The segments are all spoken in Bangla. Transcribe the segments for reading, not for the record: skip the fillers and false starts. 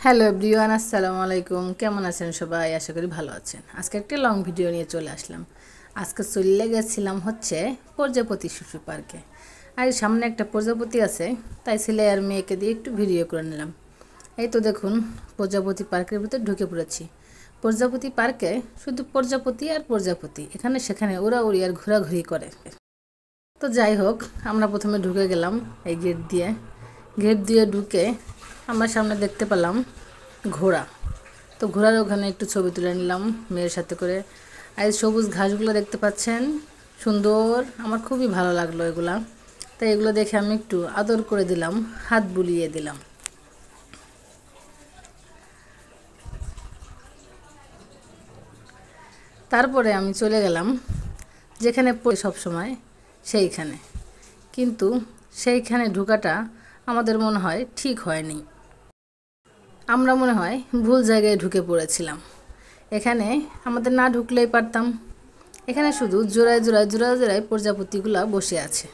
হ্যালো এভরিওয়ান, আসসালামু আলাইকুম। কেমন আছেন সবাই? আশা করি ভালো আছেন। আজকে একটা লং ভিডিও নিয়ে চলে আসলাম। আজকে চলে গেছিলাম হচ্ছে প্রজাপতি শিশু পার্কে। আর সামনে একটা প্রজাপতি আছে, তাই ছেলে আর মেয়েকে দিয়ে একটু ভিডিও করে নিলাম। এই তো দেখুন, প্রজাপতি পার্কের ভিতর ঢুকে পড়েছি। প্রজাপতি পার্কে শুধু প্রজাপতি আর প্রজাপতি, এখানে সেখানে উড়াউড়ি আর ঘোরাঘুরি করে। তো যাই হোক, আমরা প্রথমে ঢুকে গেলাম এই গেট দিয়ে ঢুকে আমার সামনে দেখতে পেলাম ঘোড়া। তো ঘোড়ার ওখানে একটু ছবি তুলে নিলাম মেয়ের সাথে করে। আর সবুজ ঘাসগুলো দেখতে পাচ্ছেন, সুন্দর, আমার খুবই ভালো লাগলো এগুলা। তাই এগুলো দেখে আমি একটু আদর করে দিলাম, হাত বুলিয়ে দিলাম। তারপরে আমি চলে গেলাম যেখানে পড়ি সবসময় সেইখানে, কিন্তু সেইখানে ঢোকাটা আমাদের মনে হয় ঠিক হয়নি। আমরা মনে হয় ভুল জায়গায় ঢুকে পড়েছিলাম। এখানে আমাদের না ঢুকলেই পারতাম। এখানে শুধু জোড়ায় জোড়ায় জোড়ায় জোড়ায় প্রজাপতিগুলো বসে আছে।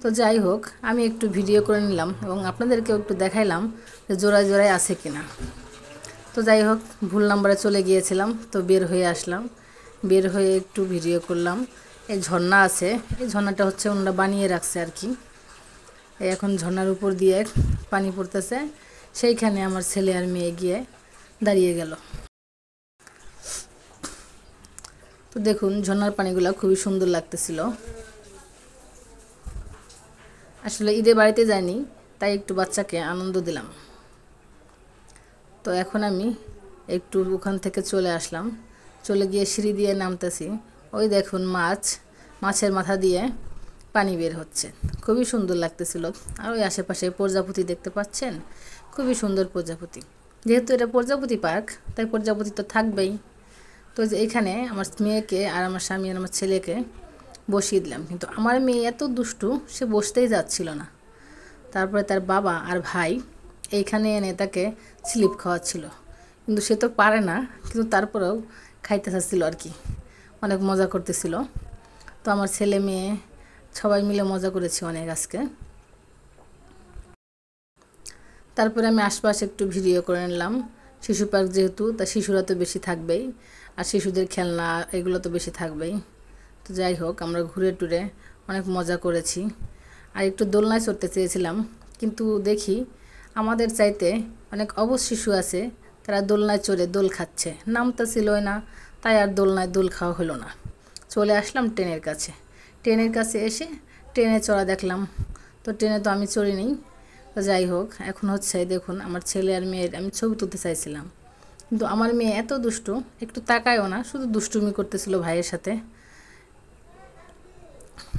তো যাই হোক, আমি একটু ভিডিও করে নিলাম এবং আপনাদেরকেও একটু দেখাইলাম যে জোড়ায় জোড়ায় আছে কিনা। তো যাই হোক, ভুল নাম্বারে চলে গিয়েছিলাম, তো বের হয়ে আসলাম। বের হয়ে একটু ভিডিও করলাম। এই ঝর্ণা আছে, এই ঝর্ণাটা হচ্ছে ওনারা বানিয়ে রাখছে আর কি। এখন ঝর্ণার উপর দিয়ে পানি পড়তেছে, সেইখানে আমার ছেলে আর মেয়ে গিয়ে দাঁড়িয়ে গেল। তো দেখুন, ঝর্ণার পানিগুলো খুবই সুন্দর লাগতেছিল। আসলে ঈদে বাড়িতে যাইনি, তাই একটু বাচ্চাকে আনন্দ দিলাম। তো এখন আমি একটু ওখান থেকে চলে আসলাম। চলে গিয়ে সিঁড়ি দিয়ে নামতেছি। ওই দেখুন, মাছের মাথা দিয়ে পানি বের হচ্ছে, খুবই সুন্দর লাগতেছিল। আর ওই আশেপাশে প্রজাপতি দেখতে পাচ্ছেন, খুবই সুন্দর প্রজাপতি। যেহেতু এটা প্রজাপতি পার্ক, তাই প্রজাপতি তো থাকবেই। তো যে এখানে আমার মেয়েকে আর আমার স্বামী আর আমার ছেলেকে বসিয়ে দিলাম, কিন্তু আমার মেয়ে এত দুষ্টু, সে বসতেই যাচ্ছিল না। তারপরে তার বাবা আর ভাই এইখানে এনে তাকে স্লিপ খাওয়াচ্ছিল, কিন্তু সে তো পারে না, কিন্তু তারপরেও খাইতে চাচ্ছিল আর কি, অনেক মজা করতেছিল। তো আমার ছেলে মেয়ে সবাই মিলে মজা করেছি অনেক আজকে। তারপরে আমি আশপাশে একটু ভিডিও করে নিলাম। শিশু পার্ক যেহেতু, তা শিশুরা তো বেশি থাকবেই, আর শিশুদের খেলনা এগুলো তো বেশি থাকবেই। তো যাই হোক, আমরা ঘুরে টুরে অনেক মজা করেছি। আর একটু দোলনায় চড়তে চেয়েছিলাম, কিন্তু দেখি আমাদের চাইতে অনেক অবশ শিশু আছে, তারা দোলনায় চড়ে দোল খাচ্ছে, নামটা ছিলই না। তাই আর দোলনায় দোল খাওয়া হলো না। চলে আসলাম ট্রেনের কাছে। ট্রেনের কাছে এসে ট্রেনে চড়া দেখলাম। তো ট্রেনে তো আমি চড়িনি। তো যাই হোক, এখন হচ্ছে দেখুন, আমার ছেলে আর মেয়ের আমি ছবি তুলতে চাইছিলাম, কিন্তু আমার মেয়ে এত দুষ্টু, একটু তাকায়ও না, শুধু দুষ্টুমি করতেছিল ভাইয়ের সাথে।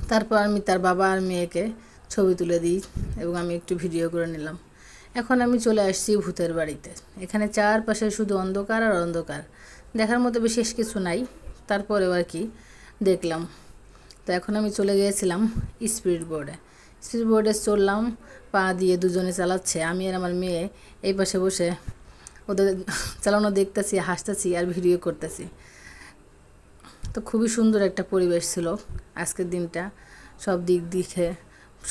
তারপর আমি তার বাবা আর মেয়েকে ছবি তুলে দিই এবং আমি একটু ভিডিও করে নিলাম। এখন আমি চলে আসছি ভূতের বাড়িতে। এখানে চারপাশে শুধু অন্ধকার আর অন্ধকার, দেখার মতো বিশেষ কিছু নাই, তারপরেও আর কি দেখলাম। তো এখন আমি চলে গিয়েছিলাম স্পিড বোর্ডে চললাম। পা দিয়ে দুজনে চালাচ্ছে, আমি আর আমার মেয়ে এই পাশে বসে ওদের চালানো দেখতেছি, হাসতেছি আর ভিডিও করতেছি। তো খুবই সুন্দর একটা পরিবেশ ছিল আজকের দিনটা। সব দিকে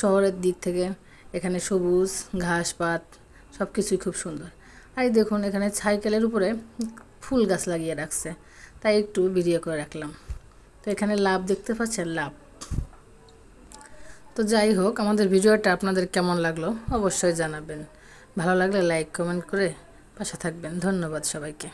শহরের দিক থেকে এখানে সবুজ ঘাসপাত সব কিছুই খুব সুন্দর। আর দেখুন, এখানে সাইকেলের উপরে ফুল গাছ লাগিয়ে রাখছে, তাই একটু ভিডিও করে রাখলাম। তো এখানে লাভ দেখতে পাচ্ছেন, লাভ। তো যাই হোক, আমাদের ভিডিওটা আপনাদের কেমন লাগলো অবশ্যই জানাবেন। ভালো লাগলে লাইক কমেন্ট করে পাশে থাকবেন। ধন্যবাদ সবাইকে।